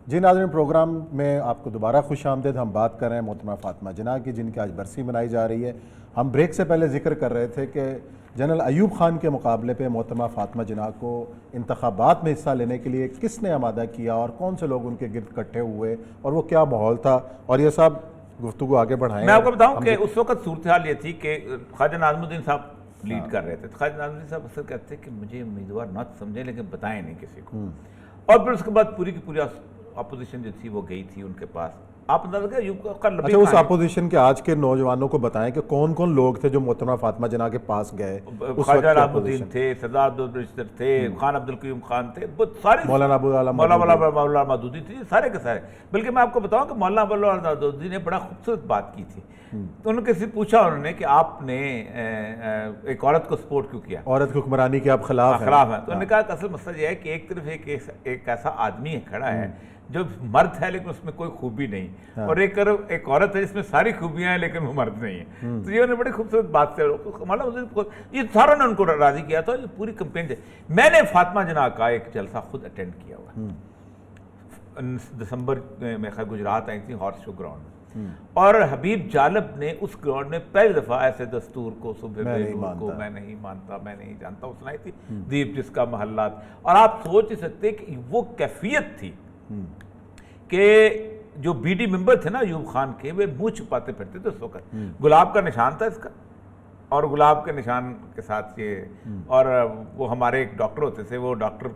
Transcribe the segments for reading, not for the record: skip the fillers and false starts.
जी नाज़रीन, प्रोग्राम में आपको दोबारा खुश आमदीद। हम बात कर रहे हैं मोहतरमा फातिमा जिन्ना की, जिनकी आज बरसी मनाई जा रही है। हम ब्रेक से पहले जिक्र कर रहे थे कि जनरल अयूब खान के मुकाबले पे मोहतरमा फातिमा जिन्ना को इंतखाबात में हिस्सा लेने के लिए किसने आमादा किया और कौन से लोग उनके गिर्द इकट्ठे हुए और वो क्या माहौल था, और ये सब गुफ्तगू आगे बढ़ाएं। मैं आपको बताऊं कि उस वक्त सूरत हाल ये थी कि ख्वाजा नाज़मुद्दीन साहब लीड कर रहे थे। ख्वाजा नाज़मुद्दीन साहब अक्सर कहते थे कि मुझे उम्मीदवार न समझे लेकिन बताएं नहीं किसी को। और फिर उसके बाद पूरी की पूरी अपोजिशन जो थी वो गई थी उनके पास। आप अंदाजा अच्छा, उस अपोजिशन के आज के नौजवानों को बताएं कि कौन कौन लोग थे जो मोहतरमा फातिमा जिन्ना के पास गए। ख्वाजा नाज़मुद्दीन थे, सरदार अब्दुल बशीर थे, खान अब्दुल क़य्यूम खान थे, सारे मौलाना मौदूदी थे, सारे के सारे। बल्कि मैं आपको बताऊं कि मौलाना मौदूदी ने बड़ा खूबसूरत बात की थी। तो उन्होंने किसी पूछा उन्होंने कि आपने एक औरत को सपोर्ट क्यों किया, औरत की हुक्मरानी के आप खिलाफ है। तो उन्होंने कहा असल मसला यह है कि एक तरफ एक ऐसा आदमी खड़ा है जो मर्द है लेकिन उसमें कोई खूबी नहीं, और एक औरत है जिसमें सारी खूबियां हैं लेकिन वो मर्द नहीं है। तो ये उन्होंने बड़ी खूबसूरत बात से ये सारा ने उनको राजी किया था। ये पूरी कंपेन थी। मैंने फातिमा जिन्ना का एक जलसा खुद अटेंड किया हुआ दिसंबर में, खैर गुजरात आई थी हॉर्स शो ग्राउंड में, और हबीब जालब ने उस ग्राउंड में पहली दफा ऐसे दस्तूर को सुबह मैं नहीं मानता, मैं नहीं जानता वो सुनाई थी, दीप जिसका महल्लात। और आप सोच ही सकते कि वो कैफियत थी कि जो बीडी मेंबर थे ना अयूब खान के, वे मुंह छुपाते फिरते थे उस वक्त। गुलाब का निशान था इसका, और गुलाब के निशान के साथ ये, और वो हमारे एक डॉक्टर होते थे, वो डॉक्टर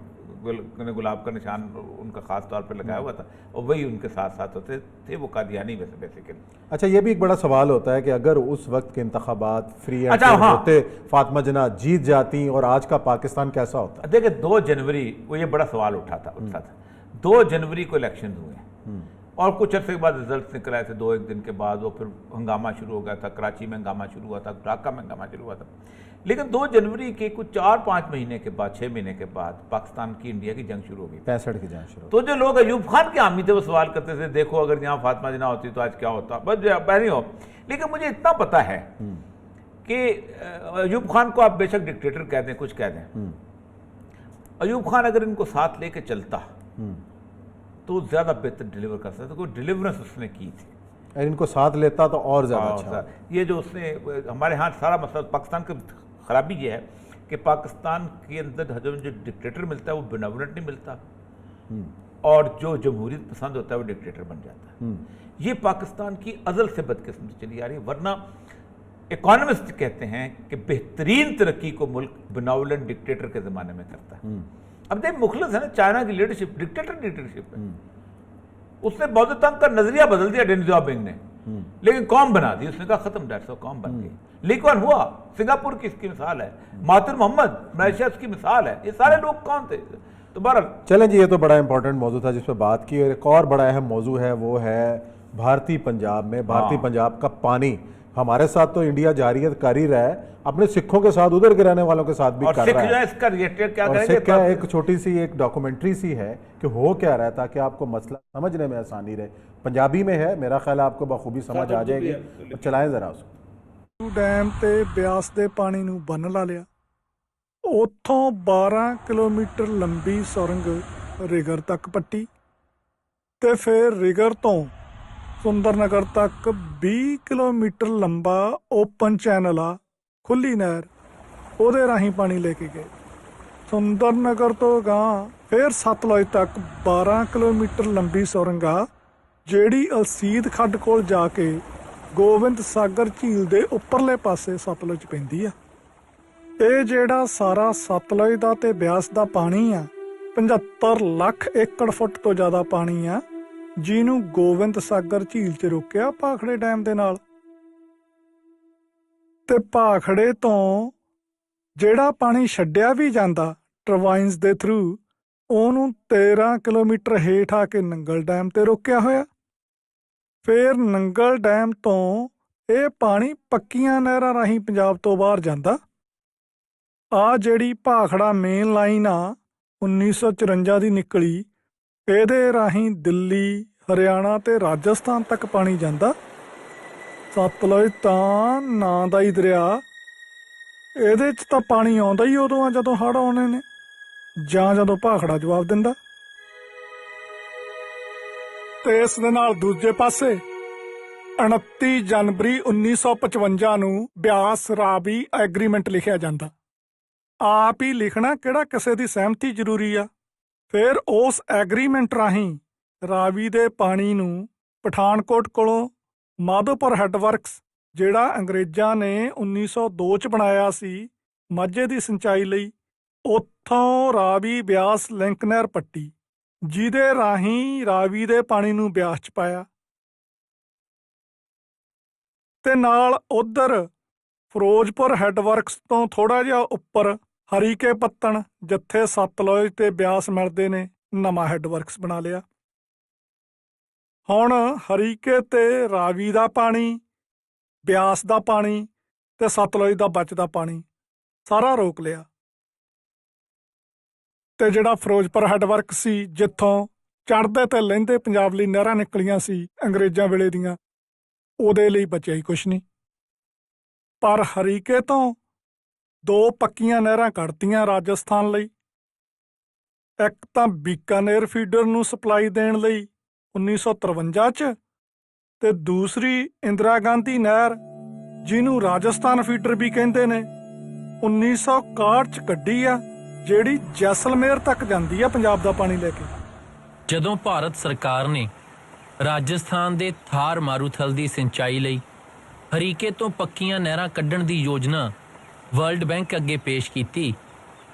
ने गुलाब का निशान उनका खास तौर पे लगाया हुआ था, और वही उनके साथ साथ होते थे। वो कादियानी वैसे बेसिकली। अच्छा, ये भी एक बड़ा सवाल होता है कि अगर उस वक्त के इंतखाबात फ्री एंड फेयर होते, फातिमा जिन्ना जीत जाती, और आज का पाकिस्तान कैसा होता? देखिए 2 जनवरी वो ये बड़ा सवाल उठा था 2 जनवरी को इलेक्शन हुए, और कुछ अर्से के बाद रिजल्ट निकल आए थे। 2-1 दिन के बाद वो फिर हंगामा शुरू हो गया था, कराची में हंगामा शुरू हुआ था, ढाका में हंगामा शुरू हुआ था। लेकिन 2 जनवरी के कुछ 4-5 महीने के बाद, 6 महीने के बाद पाकिस्तान की इंडिया की जंग शुरू हो गई, 65 की जंग शुरू। तो जो लोग अयूब खान के हामी थे वो सवाल करते थे, देखो अगर यहाँ फातिमा जिन्ना होती तो आज क्या होता, बस नहीं हो। लेकिन मुझे इतना पता है कि अयूब खान को आप बेशक डिक्टेटर कह दें, कुछ कह दें, अयूब खान अगर इनको साथ लेके चलता तो ज्यादा बेहतर डिलीवर कर सकता। कोई डिलीवरेंस उसने की थी, अगर इनको साथ लेता तो और ज्यादा अच्छा। ये जो उसने हमारे यहाँ सारा मसला, पाकिस्तान की खराबी ये है कि पाकिस्तान के अंदर जो डिक्टेटर मिलता है वो बेनेवोलेंट नहीं मिलता, और जो जमहूरियत पसंद होता है वो डिक्टेटर बन जाता है। ये पाकिस्तान की अजल से बदकिस्मती चली आ रही है। वरना इकोनॉमिस्ट कहते हैं कि बेहतरीन तरक्की को मुल्क बेनेवोलेंट डिक्टेटर के जमाने में करता है। अब देख मुखलिस है ना, चाइना की लीडरशिप डिक्टेटरशिप है। उसने बौद्ध तंग का नजरिया बदल दिया डेंग जियाओपिंग ने, लेकिन कौम बना दी। उसने कहा खत्म, डेढ़ सौ कौम बन गई। लीक्वान हुआ सिंगापुर की इसकी मिसाल है, मातुर मोहम्मद मलेशिया की मिसाल है। ये सारे लोग कौन थे? तो बहरहाल चलें जी, ये तो बड़ा इंपॉर्टेंट मौजू था जिस पर बात की। और एक और बड़ा अहम मौजू है, वो है भारतीय पंजाब में, भारतीय पंजाब का पानी। हमारे साथ तो इंडिया जारियत कर ही रहा है, अपने सिखों के साथ, उधर के रहने वालों के साथ भी कर रहा है। इसका क्या करेंगे? एक छोटी सी एक डॉक्यूमेंट्री सी है कि हो क्या रहा है, ताकि आपको मसला समझने में आसानी रहे। पंजाबी में है, मेरा ख्याल आपको बखूबी समझ आ जाएगी। और चलाएं जरा उसको। डैम ते ब्यास दे पानी नूं बन्न ला लिया। उत्थों 12 किलोमीटर लंबी सुरंग रिगर तक पट्टी, ते फिर रिगर तो सुंदरनगर तक 20 किलोमीटर लंबा ओपन चैनल आ, खुली नहर, ਉਹਦੇ ਰਾਹੀਂ पानी लेके गए। सुंदरनगर तो गां फिर सतलुज तक 12 किलोमीटर लंबी सुरंग आ, ਜਿਹੜੀ ਅਲਸੀਦ ਖੱਡ ਕੋਲ ਜਾ ਕੇ ਗੋਬਿੰਦ ਸਾਗਰ ਝੀਲ ਦੇ ਉੱਪਰਲੇ ਪਾਸੇ ਸਤਲੁਜ ਪੈਂਦੀ ਆ। ਇਹ ਜਿਹੜਾ ਸਾਰਾ ਸਤਲੁਜ ਦਾ ਤੇ ਬਿਆਸ ਦਾ ਪਾਣੀ ਆ, 75 ਲੱਖ ਏਕੜ ਫੁੱਟ ਤੋਂ ਜ਼ਿਆਦਾ ਪਾਣੀ ਆ, ਜਿਹਨੂੰ ਗੋਬਿੰਦ ਸਾਗਰ ਝੀਲ 'ਚ ਰੋਕਿਆ ਭਾਖੜੇ ਡੈਮ ਦੇ ਨਾਲ। ਤੇ ਭਾਖੜੇ ਤੋਂ ਜਿਹੜਾ ਪਾਣੀ ਛੱਡਿਆ ਵੀ ਜਾਂਦਾ ਟਰਬਾਈਨਸ ਦੇ ਥਰੂ, ਉਹਨੂੰ 13 ਕਿਲੋਮੀਟਰ ਹੇਠ ਆ ਕੇ ਨੰਗਲ ਡੈਮ ਤੇ ਰੋਕਿਆ ਹੋਇਆ। ਫਿਰ ਨੰਗਲ ਡੈਮ ਤੋਂ ਇਹ ਪਾਣੀ ਪੱਕੀਆਂ ਨਹਿਰਾਂ ਰਾਹੀਂ ਪੰਜਾਬ ਤੋਂ ਬਾਹਰ ਜਾਂਦਾ। ਆ ਜਿਹੜੀ ਭਾਖੜਾ ਮੇਨ ਲਾਈਨ ਆ 1954 ਦੀ ਨਿਕਲੀ, ਇਹਦੇ ਰਾਹੀਂ ਦਿੱਲੀ, ਹਰਿਆਣਾ ਤੇ ਰਾਜਸਥਾਨ ਤੱਕ ਪਾਣੀ ਜਾਂਦਾ। ਸਤਲੁਜ ਤਾਂ ਨਾਂ ਦਾ ਹੀ ਦਰਿਆ, ਇਹਦੇ 'ਚ ਤਾਂ ਪਾਣੀ ਆਉਂਦਾ ਹੀ ਉਦੋਂ ਆ ਜਦੋਂ ਹੜ੍ਹ ਆਉਣੇ ਨੇ, ਜਾਂ ਜਦੋਂ ਭਾਖੜਾ ਜਵਾਬ ਦਿੰਦਾ। ਤੇ ਇਸ ਦੇ ਨਾਲ ਦੂਜੇ ਪਾਸੇ 29 ਜਨਵਰੀ 1955 ਨੂੰ ਬਿਆਸ ਰਾਵੀ ਐਗਰੀਮੈਂਟ ਲਿਖਿਆ ਜਾਂਦਾ। ਆਪ ਹੀ ਲਿਖਣਾ, ਕਿਹੜਾ ਕਿਸੇ ਦੀ ਸਹਿਮਤੀ ਜ਼ਰੂਰੀ ਆ। ਫਿਰ ਉਸ ਐਗਰੀਮੈਂਟ ਰਾਹੀਂ ਰਾਵੀ ਦੇ ਪਾਣੀ ਨੂੰ ਪਠਾਨਕੋਟ ਕੋਲੋਂ ਮਾਧੋਪੁਰ ਹੈੱਡਵਰਕਸ, ਜਿਹੜਾ ਅੰਗਰੇਜ਼ਾਂ ਨੇ 1902 ਚ ਬਣਾਇਆ ਸੀ ਮਾਝੇ ਦੀ ਸਿੰਚਾਈ ਲਈ, ਉੱਥੋਂ ਰਾਵੀ ਬਿਆਸ ਲਿੰਕ ਨਹਿਰ ਪੱਟੀ, ਜਿਹਦੇ ਰਾਹੀਂ ਰਾਵੀ ਦੇ ਪਾਣੀ ਨੂੰ ਬਿਆਸ ਚ ਪਾਇਆ, ਤੇ ਨਾਲ ਉਧਰ ਫਿਰੋਜ਼ਪੁਰ ਹੈੱਡਵਰਕਸ ਤੋਂ ਥੋੜਾ ਜਿਹਾ ਉੱਪਰ ਹਰੀਕੇ ਪੱਤਣ, ਜਿੱਥੇ ਸਤਲੁਜ ਤੇ ਬਿਆਸ ਮਿਲਦੇ ਨੇ, ਨਵਾਂ ਹੈੱਡਵਰਕਸ ਬਣਾ ਲਿਆ। ਹੁਣ ਹਰੀਕੇ ਤੇ ਰਾਵੀ ਦਾ ਪਾਣੀ, ਬਿਆਸ ਦਾ ਪਾਣੀ ਤੇ ਸਤਲੁਜ ਦਾ ਬਚਦਾ ਪਾਣੀ ਸਾਰਾ ਰੋਕ ਲਿਆ, ਤੇ ਜਿਹੜਾ ਫਿਰੋਜ਼ਪੁਰ ਹੈੱਡਵਰਕ ਸੀ, ਜਿੱਥੋਂ ਚੜ੍ਹਦੇ ਤੇ ਲਹਿੰਦੇ ਪੰਜਾਬ ਲਈ ਨਹਿਰਾਂ ਨਿਕਲੀਆਂ ਸੀ ਅੰਗਰੇਜ਼ਾਂ ਵੇਲੇ ਦੀਆਂ, ਉਹਦੇ ਲਈ ਬਚਿਆ ਹੀ ਕੁਛ ਨਹੀਂ। ਪਰ ਹਰੀਕੇ ਤੋਂ 2 ਪੱਕੀਆਂ ਨਹਿਰਾਂ ਕੱਢਤੀਆਂ ਰਾਜਸਥਾਨ ਲਈ। ਇੱਕ ਤਾਂ ਬੀਕਾਨੇਰ ਫੀਡਰ ਨੂੰ ਸਪਲਾਈ ਦੇਣ ਲਈ 1953 ਚ, ਤੇ ਦੂਸਰੀ ਇੰਦਰਾ ਗਾਂਧੀ ਨਹਿਰ, ਜਿਹਨੂੰ ਰਾਜਸਥਾਨ ਫੀਡਰ ਵੀ ਕਹਿੰਦੇ ਨੇ, 1961 ਚ ਕੱਢੀ ਆ, ਜਿਹੜੀ ਜੈਸਲਮੇਰ ਤੱਕ ਜਾਂਦੀ ਆ ਪੰਜਾਬ ਦਾ ਪਾਣੀ ਲੈ ਕੇ। ਜਦੋਂ ਭਾਰਤ ਸਰਕਾਰ ਨੇ ਰਾਜਸਥਾਨ ਦੇ ਥਾਰ ਮਾਰੂਥਲ ਦੀ ਸਿੰਚਾਈ ਲਈ ਹਰੀਕੇ ਤੋਂ ਪੱਕੀਆਂ ਨਹਿਰਾਂ ਕੱਢਣ ਦੀ ਯੋਜਨਾ ਵਰਲਡ ਬੈਂਕ ਅੱਗੇ ਪੇਸ਼ ਕੀਤੀ,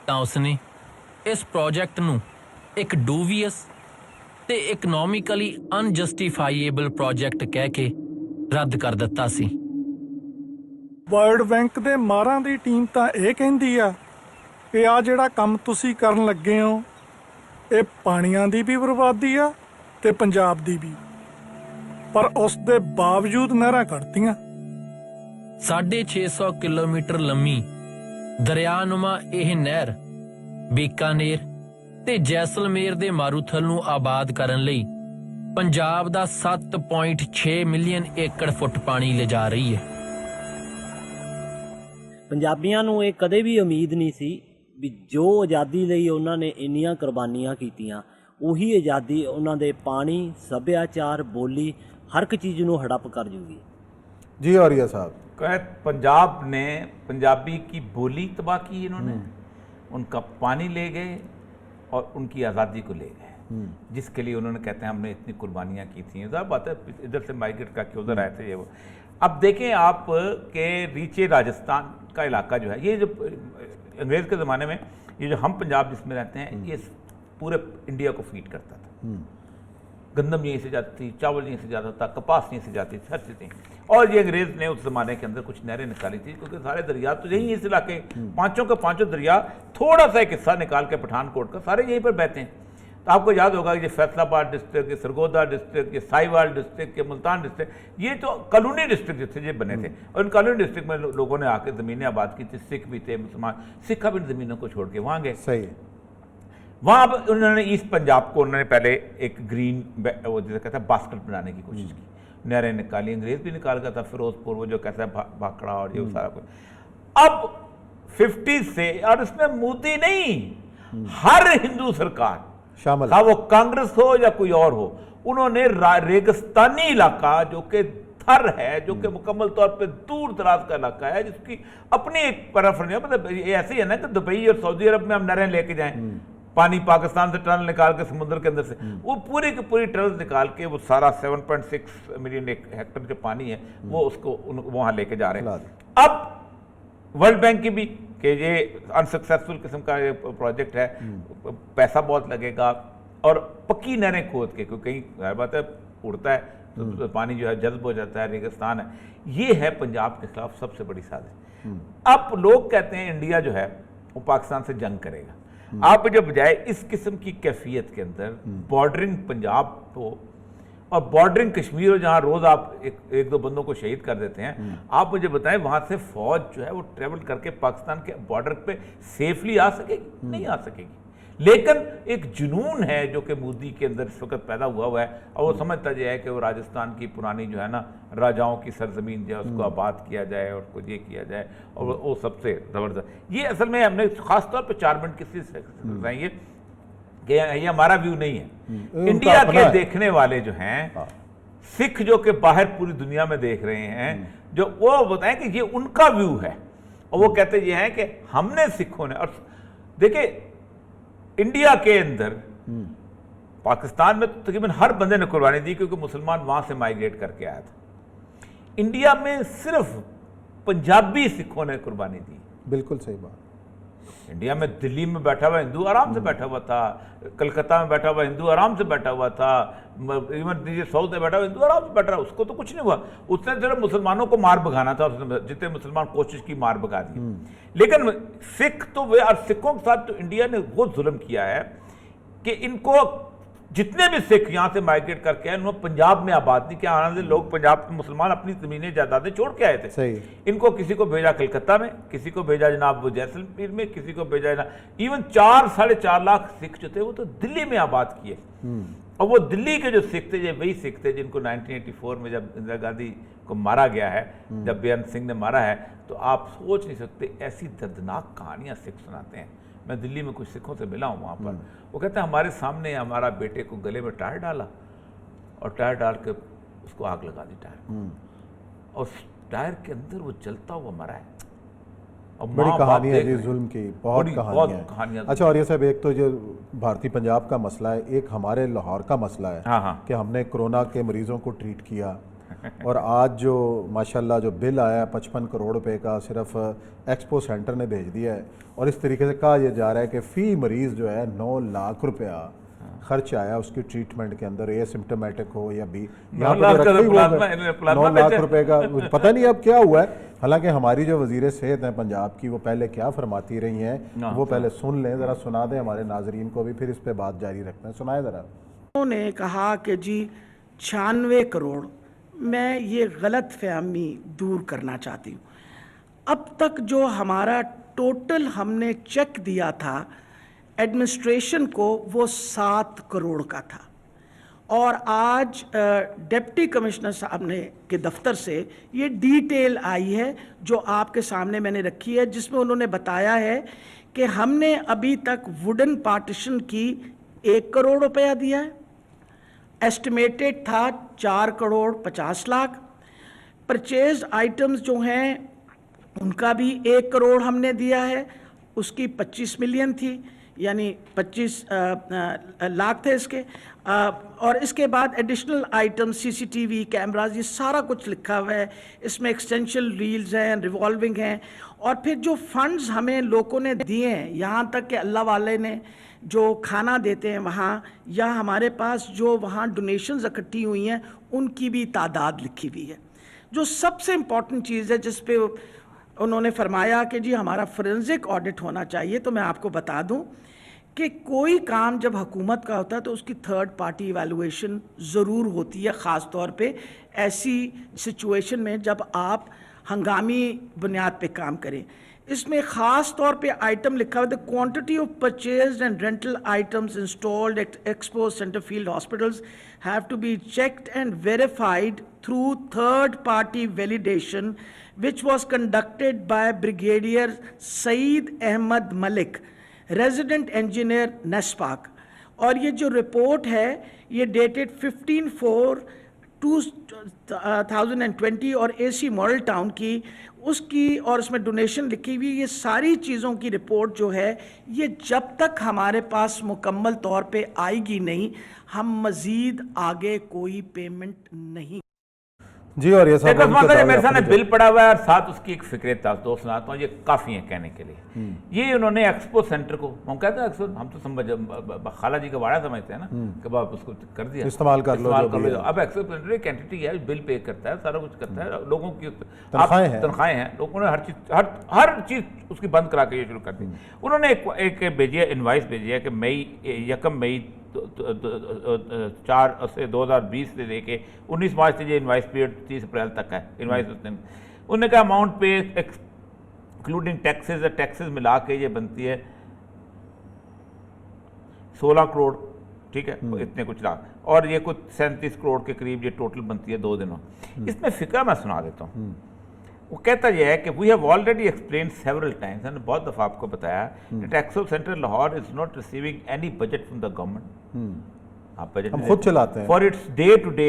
ਤਾਂ ਉਸਨੇ ਇਸ ਪ੍ਰੋਜੈਕਟ ਨੂੰ ਇੱਕ ਡੂਵੀਅਸ ਤੇ ਇਕਨੋਮਿਕਲੀ ਅਨਜਸਟੀਫਾਈਏਬਲ ਪ੍ਰੋਜੈਕਟ ਕਹਿ ਕੇ ਰੱਦ ਕਰ ਦਿੱਤਾ ਸੀ। ਵਰਲਡ ਬੈਂਕ ਦੇ ਮਾਹਰਾਂ ਦੀ ਟੀਮ ਤਾਂ ਇਹ ਕਹਿੰਦੀ ਆ ਕਿ ਆ ਜਿਹੜਾ ਕੰਮ ਤੁਸੀਂ ਕਰਨ ਲੱਗੇ ਹੋ, ਇਹ ਪਾਣੀਆਂ ਦੀ ਵੀ ਬਰਬਾਦੀ ਆ ਤੇ ਪੰਜਾਬ ਦੀ ਵੀ, ਪਰ ਉਸ ਦੇ ਬਾਵਜੂਦ ਨਹਿਰਾਂ ਕੱਢਤੀਆਂ। 650 ਕਿਲੋਮੀਟਰ ਲੰਮੀ ਦਰਿਆਨੁਮਾ ਇਹ ਨਹਿਰ ਬੀਕਾਨੇਰ ਤੇ ਜੈਸਲਮੇਰ ਦੇ ਮਾਰੂਥਲ ਨੂੰ ਆਬਾਦ ਕਰਨ ਲਈ ਪੰਜਾਬ ਦਾ 7.6 ਮਿਲੀਅਨ ਏਕੜ ਫੁੱਟ ਪਾਣੀ ਲਿਜਾ ਰਹੀ ਹੈ। ਪੰਜਾਬੀਆਂ ਨੂੰ ਇਹ ਕਦੇ ਵੀ ਉਮੀਦ ਨਹੀਂ ਸੀ ਵੀ ਜੋ ਆਜ਼ਾਦੀ ਲਈ ਉਹਨਾਂ ਨੇ ਇੰਨੀਆਂ ਕੁਰਬਾਨੀਆਂ ਕੀਤੀਆਂ, ਉਹੀ ਆਜ਼ਾਦੀ ਉਹਨਾਂ ਦੇ ਪਾਣੀ, ਸੱਭਿਆਚਾਰ, ਬੋਲੀ, ਹਰ ਇੱਕ ਚੀਜ਼ ਨੂੰ ਹੜੱਪ कर जूगी। जी औरिया साहब, पंजाब ने पंजाबी की बोली तबाह की इन्होंने, उनका पानी ले गए और उनकी आज़ादी को ले गए, जिसके लिए उन्होंने कहते हैं हमने इतनी कुर्बानियाँ की थी। ज़रा बात है इधर से माइग्रेट करके उधर आए थे ये वो। अब देखें आप के रीचे राजस्थान का इलाका जो है, ये जो अंग्रेज़ के ज़माने में ये जो हम पंजाब जिसमें रहते हैं, ये पूरे इंडिया को फीड करता था। गंदम यहीं से जाती थी, चावल यहीं से जाता था, कपास यहीं से जाती थी, हर चीज़ें। और ये अंग्रेज़ ने उस ज़माने के अंदर कुछ नहरें निकाली थी, क्योंकि सारे दरिया तो यहीं इस इलाके, पाँचों के पाँचों दरिया, थोड़ा सा एक हिस्सा निकाल के पठानकोट का, सारे यहीं पर बहते हैं। तो आपको याद होगा कि फैसलाबाद डिस्ट्रिक्ट, ये सरगोदा डिस्ट्रिक्ट, ये साहिवाल डिस्ट्रिक्ट, ये मुल्तान डिस्ट्रिक्ट, ये तो कॉलोनी डिस्ट्रिक्ट जो थे ये बने थे। और इन कॉलोनी डिस्ट्रिक्ट में लोगों ने आकर ज़मीनें आबाद की थी, सिख भी थे, मुसलमान, सिख अब इन ज़मीनों को छोड़ के वहाँ गए। सही है। वहाँ अब उन्होंने ईस्ट पंजाब को उन्होंने पहले एक ग्रीन वो जैसे कहता है बास्केट बनाने की कोशिश की, नहरें निकाली, अंग्रेज भी निकाल गया था, फिरोजपुर वो जो कहता है भाखड़ा और ये सारा कुछ। अब 50 से, और इसमें मोदी नहीं, हर हिंदू सरकार शामिल, हाँ वो कांग्रेस हो या कोई और हो, उन्होंने रेगिस्तानी इलाका जो कि थर है, जो कि मुकम्मल तौर पे दूर दराज का इलाका है, जिसकी अपनी एक प्रेफरेंस है, मतलब ये ऐसे ही है ना कि दुबई और सऊदी अरब में हम नहरें लेके जाएं, पानी पाकिस्तान से टनल निकाल के समुद्र के अंदर से, वो पूरी की पूरी टनल निकाल के वो सारा 7.6 मिलियन हेक्टेयर जो पानी है वो उसको वहाँ लेके जा रहे हैं। अब वर्ल्ड बैंक की भी कि ये अनसक्सेसफुल किस्म का ये प्रोजेक्ट है, पैसा बहुत लगेगा, और पक्की नहरें खोद के, क्योंकि कहीं हर बात है उड़ता है तो पानी जो है जज्ब हो जाता है, रेगिस्तान है। ये है पंजाब के खिलाफ सबसे बड़ी साजिश। अब लोग कहते हैं इंडिया जो है वो पाकिस्तान से जंग करेगा। आप जब बजाय इस किस्म की कैफियत के अंदर बॉर्डरिंग पंजाब हो और बॉर्डरिंग कश्मीर हो, जहाँ रोज आप एक दो बंदों को शहीद कर देते हैं, आप मुझे बताएं वहां से फौज जो है वो ट्रेवल करके पाकिस्तान के बॉर्डर पे सेफली आ सकेगी? नहीं आ सकेगी। लेकिन एक जुनून है जो कि मोदी के अंदर इस वक्त पैदा हुआ है, और वो समझता जो है कि वो राजस्थान की पुरानी जो है ना राजाओं की सरजमीन जो है उसको आबाद किया जाए और कुछ ये किया जाए, और वो सबसे ज़बरदस्त। ये असल में हमने खास तौर पर 4 मिनट किसी से बताएंगे कि ये हमारा व्यू नहीं है। उनका इंडिया अपना के है। देखने वाले जो हैं सिख, जो कि बाहर पूरी दुनिया में देख रहे हैं, जो वो बताएं कि ये उनका व्यू है, और वो कहते ये हैं कि हमने सिखों ने, और देखिए इंडिया के अंदर पाकिस्तान में तो तकरीबन हर बंदे ने कुर्बानी दी क्योंकि मुसलमान वहां से माइग्रेट करके आया था। इंडिया में सिर्फ पंजाबी सिखों ने कुर्बानी दी। बिल्कुल सही बात। इंडिया में दिल्ली में बैठा हुआ हिंदू आराम से बैठा हुआ था, कलकत्ता में बैठा हुआ हिंदू आराम से बैठा हुआ था, इवन साउथ में बैठा हुआ हिंदू आराम से बैठा रहा, उसको तो कुछ नहीं हुआ। उसने सिर्फ मुसलमानों को मार भगाना था, उसने जितने मुसलमान कोशिश की मार भगा दी। लेकिन सिख तो वे, और सिखों के साथ तो इंडिया ने वो जुल्म किया है कि इनको जितने भी सिख यहाँ से माइग्रेट करके आए उन्होंने पंजाब में आबाद नहीं किया। आनंद लोग पंजाब के मुसलमान अपनी जमीनें जायदादें छोड़ के आए थे। सही। इनको किसी को भेजा कलकत्ता में, किसी को भेजा जनाब वो जैसलमेर में, किसी को भेजा जनाब इवन 4-4.5 लाख सिख जो थे वो तो दिल्ली में आबाद किए। और वो दिल्ली के जो सिख थे, ये वही सिख थे जिनको 1984 में जब इंदिरा गांधी को मारा गया है, जब बेअंत सिंह ने मारा है, तो आप सोच नहीं सकते ऐसी दर्दनाक कहानियां सिख सुनाते हैं। मैं दिल्ली में कुछ सिखों से मिला हूँ वहाँ पर, वो कहते हैं हमारे सामने हमारा बेटे को गले में टायर डाला और टायर डाल के उसको आग लगा दी टायर, और उस टायर के अंदर वो जलता हुआ मरा है। और बड़ी माँ बाप कहानी है देख जी, रहे हैं। जुल्म की बहुत कहानियां कहानियां हैं। अच्छा, और ये सब एक तो जो भारतीय पंजाब का मसला है, एक हमारे लाहौर का मसला है। हाँ, हाँ। कि हमने कोरोना के मरीजों को ट्रीट किया और आज जो माशाल्लाह जो बिल आया 55 करोड़ रुपए का सिर्फ एक्सपो सेंटर ने भेज दिया है, और इस तरीके से कहा यह जा रहा है कि फ़ी मरीज़ जो है 9 लाख रुपया खर्च आया उसकी ट्रीटमेंट के अंदर, ये सिम्टोमेटिक हो या भी। यहाँ पे 9 लाख तो का रखा ही हुआ है, प्लाज्मा 9 लाख बेचा। रुपए का पता नहीं अब क्या हुआ है। हालांकि हमारी जो वजीर सेहत है पंजाब की, वो पहले क्या फरमाती रही हैं वो पहले सुन लें, ज़रा सुना दें हमारे नाजरीन को भी, फिर इस पर बात जारी रखते हैं। सुनाए ज़रा। उन्होंने कहा कि जी 96 करोड़, मैं ये गलत फहमी दूर करना चाहती हूँ। अब तक जो हमारा टोटल हमने चेक दिया था एडमिनिस्ट्रेशन को, वो 7 करोड़ का था, और आज डिप्टी कमिश्नर साहब ने के दफ्तर से ये डिटेल आई है जो आपके सामने मैंने रखी है, जिसमें उन्होंने बताया है कि हमने अभी तक वुडन पार्टीशन की 1 करोड़ रुपया दिया है, एस्टिमेटेड था 4 करोड़ 50 लाख। परचेज आइटम्स जो हैं उनका भी 1 करोड़ हमने दिया है, उसकी 25 मिलियन थी, यानी 25 लाख थे इसके। और इसके बाद एडिशनल आइटम सीसीटीवी कैमराज, ये सारा कुछ लिखा हुआ है इसमें। एक्सटेंशन रील्स हैं, रिवॉल्विंग हैं, और फिर जो फंड्स हमें लोगों ने दिए हैं, यहाँ तक कि अल्लाह वाले ने जो खाना देते हैं वहाँ, या हमारे पास जो वहाँ डोनेशंस इकट्ठी हुई हैं उनकी भी तादाद लिखी हुई है। जो सबसे इम्पॉर्टेंट चीज़ है जिस पे उन्होंने फरमाया कि जी हमारा फोरेंसिक ऑडिट होना चाहिए, तो मैं आपको बता दूं कि कोई काम जब हुकूमत का होता है तो उसकी थर्ड पार्टी इवैल्यूएशन ज़रूर होती है, ख़ास तौर पे ऐसी सिचुएशन में जब आप हंगामी बुनियाद पे काम करें। इसमें ख़ास तौर पे आइटम लिखा हुआ है, the quantity of purchased and rental items installed at expo centre field hospitals have to be checked and verified through third party validation which was conducted by Brigadier Saeed Ahmed Malik, resident engineer NESPAC। और ये जो report है ये dated 15/4/2020 और AC model town की उसकी, और उसमें डोनेशन लिखी हुई। ये सारी चीज़ों की रिपोर्ट जो है ये जब तक हमारे पास मुकम्मल तौर पे आएगी नहीं, हम मज़ीद आगे कोई पेमेंट नहीं। जी, और ये सब मेरे सामने बिल पड़ा हुआ है और साथ उसकी एक फिक्रेत दो सुनाता हूँ, ये काफ़ी है कहने के लिए। ये उन्होंने एक्सपो सेंटर को, हम कहते हैं अक्सर, हम तो समझ खाला जी का वाड़ा समझते हैं ना कि बाप उसको कर दिया, इस्तेमाल कर लो। अब एक्सपो सेंटर एक एंटिटी है, बिल पे करता है, सारा कुछ करता है, लोगों की तनख्वाहें हैं, लोगों ने हर चीज़ उसकी बंद करा के ये शुरू कर दी। उन्होंने एक भेजी है, इनवाइस भेजी है कि 1 मई 4 से 2020 से लेके 19 मार्च से ये इनवाइस पीरियड 30 अप्रैल तक है। इनवाइस उन्होंने कहा अमाउंट पे इंक्लूडिंग टैक्सेस मिला के ये बनती है 16 करोड़, ठीक है, इतने कुछ लाख, और ये कुछ 37 करोड़ के करीब ये टोटल बनती है 2 दिनों। इसमें फिक्र मैं सुना देता हूँ। वो कहता यह है कि we have already explain several times, मैंने बहुत दफ़ा आपको बताया that expo centre Lahore is not receiving any budget from the government. आप बजट हम खुद चलाते हैं for its day to day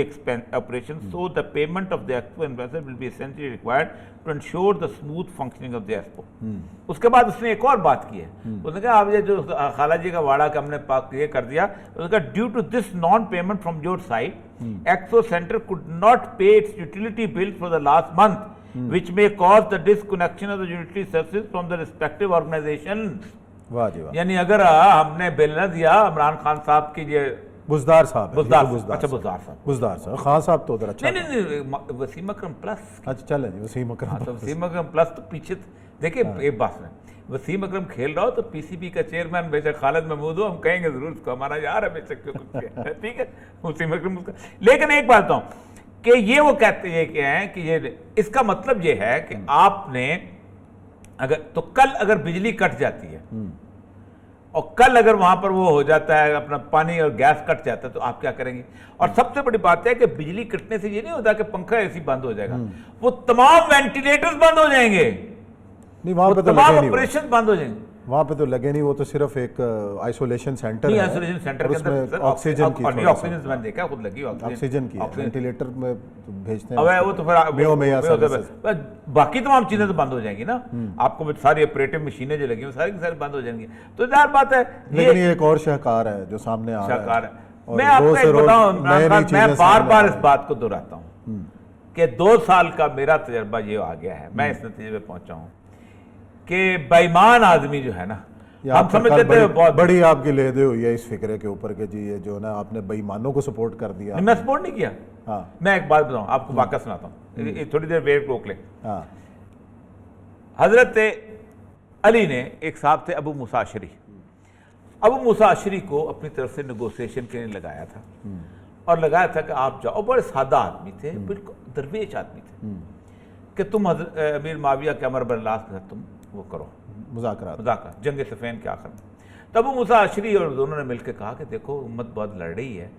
operation, so the payment of the expo investor will be essentially required to ensure the smooth functioning of the expo. उसके बाद उसने एक और बात की है, उसने कहा आप ये जो खाला जी का वाड़ा का हमने पाक ये कर दिया, उसने कहा due to this non payment from your side exo centre could not pay its utility bill for the last month which may cause the disconnection of the utility services from the respective organizations। वाह जी वाह। यानी अगर हमने bill न दिया इमरान खान साहब की ये बुजदार साहब है, बुजदार ये तो साहब, अच्छा बुजदार साहब, बुजदार साहब, खान साहब तो उधर अच्छा नहीं नहीं नहीं वसीम अकरम प्लस। अच्छा चले जी, वसीम अकरम। हाँ तो वसीम अकरम प्लस तो पीछे देखिए एक बात सुने, वसीम अकरम खेल रहा हो तो पीसीबी का चेयरमैन बेशक खालिद महमूद हो, हम कहेंगे जरूर उसको हमारा यार है बेशक जो कुछ किया, ठीक है वसीम अकरम उसका। लेकिन एक बात बताऊं कि ये वो कहते हैं कि हैं कि ये इसका मतलब ये है कि आपने अगर तो कल अगर बिजली कट जाती है और कल अगर वहां पर वो हो जाता है अपना पानी और गैस कट जाता है तो आप क्या करेंगे? और सबसे बड़ी बात है कि बिजली कटने से ये नहीं होता कि पंखा एसी बंद हो जाएगा, वो तमाम वेंटिलेटर्स बंद हो जाएंगे, नहीं वहां पे तो तमाम लगे नहीं, ऑपरेशन बंद हो जाएंगे। वहां पे तो लगे नहीं, वो तो सिर्फ एक आइसोलेशन सेंटर नहीं है, आइसोलेशन सेंटर और के अंदर उसमें ऑक्सीजन की थोड़ा सा- ऑक्सीजन मैंने देखा खुद लगी ऑक्सीजन की है, वेंटिलेटर में भेजते हैं अब वो तो फिर मेयो मेया सर्विसेज। बाकी तमाम चीजें तो बंद हो जाएंगी ना, आपको भी सारी ऑपरेटिव मशीनें जो लगी हैं सारी की सारी बंद हो जाएंगी। तो जाहिर बात है लेकिन ये एक और शाहकार है जो सामने आ शाहकार रहा है। और मैं आपको रोज से एक रोज बताऊं नई इमरान नई खान, चीजें मैं बार सामने बार आ इस रही बात को दोहराता हूं कि 2 साल का मेरा तजर्बा ये आ गया है, मैं इस नतीजे पे पहुंचा हूं कि बेईमान आदमी जो है ना, ये हम आपका समझते कल थे बड़ी, बहुत बड़ी आपकी लेदे हुई है इस फिक्रे के ऊपर के जी ये जो ना आपने बेईमानों को सपोर्ट कर दिया। नहीं, मैं सपोर्ट नहीं किया। हाँ मैं एक बात बताऊं आपको, वाकया सुनाता हूं, थोड़ी देर वेट रोक ले। हाँ हजरत अली ने एक साहब थे अबू मूसा अशरी, अबू मूसा अशरी को अपनी तरफ से नेगोशिएशन के लिए लगाया था और लगाया था कि आप जाओ, बड़े सादा आदमी थे, बिल्कुल दरवेश आदमी थे, कि तुम अमीर माविया के अमर बरलास के साथ तुम वो करो मुज़ाकरा जंग सफ़ेन के आखिर में। तब वो मूसा अशरी और दोनों ने मिलकर कहा कि देखो उम्मत बहुत लड़ रही है,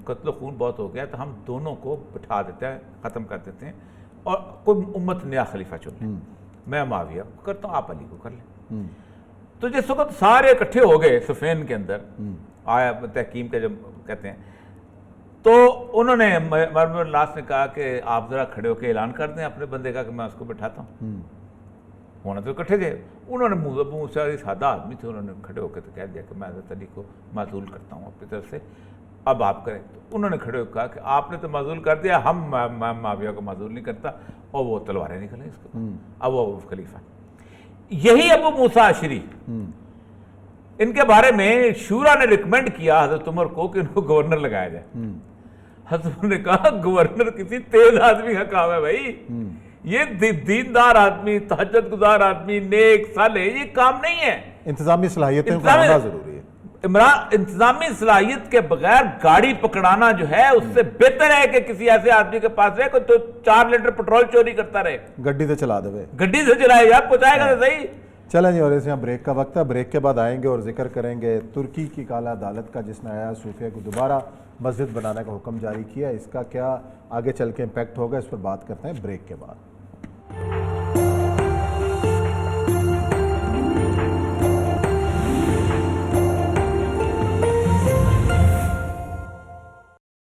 कत्ल खून बहुत हो गया, तो हम दोनों को बिठा देते हैं, ख़त्म कर देते हैं और कोई उम्मत नया खलीफा चुन ले। मैं माविया को करता हूँ, आप अली को कर लें। तो जिस वक्त सारे इकट्ठे हो गए सफ़ेन के अंदर, आया तहकीम का जब कहते हैं, तो उन्होंने मरमर लाश ने कहा कि आप ज़रा खड़े होकर ऐलान कर दें अपने बंदे का कि मैं उसको बिठाता हूँ। होना तो इकट्ठे थे, उन्होंने मूसा सादा आदमी थे, उन्होंने खड़े होकर तो कह दिया कि मैं हज़रत अली को माजूल करता हूँ अपनी तरफ से, अब आप करें। तो उन्होंने खड़े होकर कहा कि आपने तो माजूल कर दिया, मैं माविया को माजूल नहीं करता, और वो तलवारें निकलें इसको, अब वो खलीफा। यही अबू मूसा अशरी, इनके बारे में शूरा ने रिकमेंड किया हजरत उमर को कि इनको गवर्नर लगाया जाए। हजरत उमर ने कहा गवर्नर किसी तेज आदमी का काम है भाई, ये दीनदार आदमी, तहज्जुद गुजार आदमी, नेक साले, ये काम नहीं है। इंतजामी सलाहियतें को होना जरूरी है। इंतजामी सलाहियत के बगैर गाड़ी पकड़ाना जो है उससे बेहतर है कि किसी ऐसे आदमी के पास रहे तो 4 लीटर पेट्रोल चोरी करता रहे, गड्डी से चला दे, गड्डी से चलाए यार, पहुंचाएगा तो सही। चलें जी, और इस यहाँ ब्रेक का वक्त है, ब्रेक के बाद आएंगे और जिक्र करेंगे तुर्की की काला अदालत का जिसने आया सूफिया को दोबारा मस्जिद बनाने का हुक्म जारी किया, इसका क्या आगे चल के इम्पैक्ट होगा, इस पर बात करते हैं ब्रेक के बाद।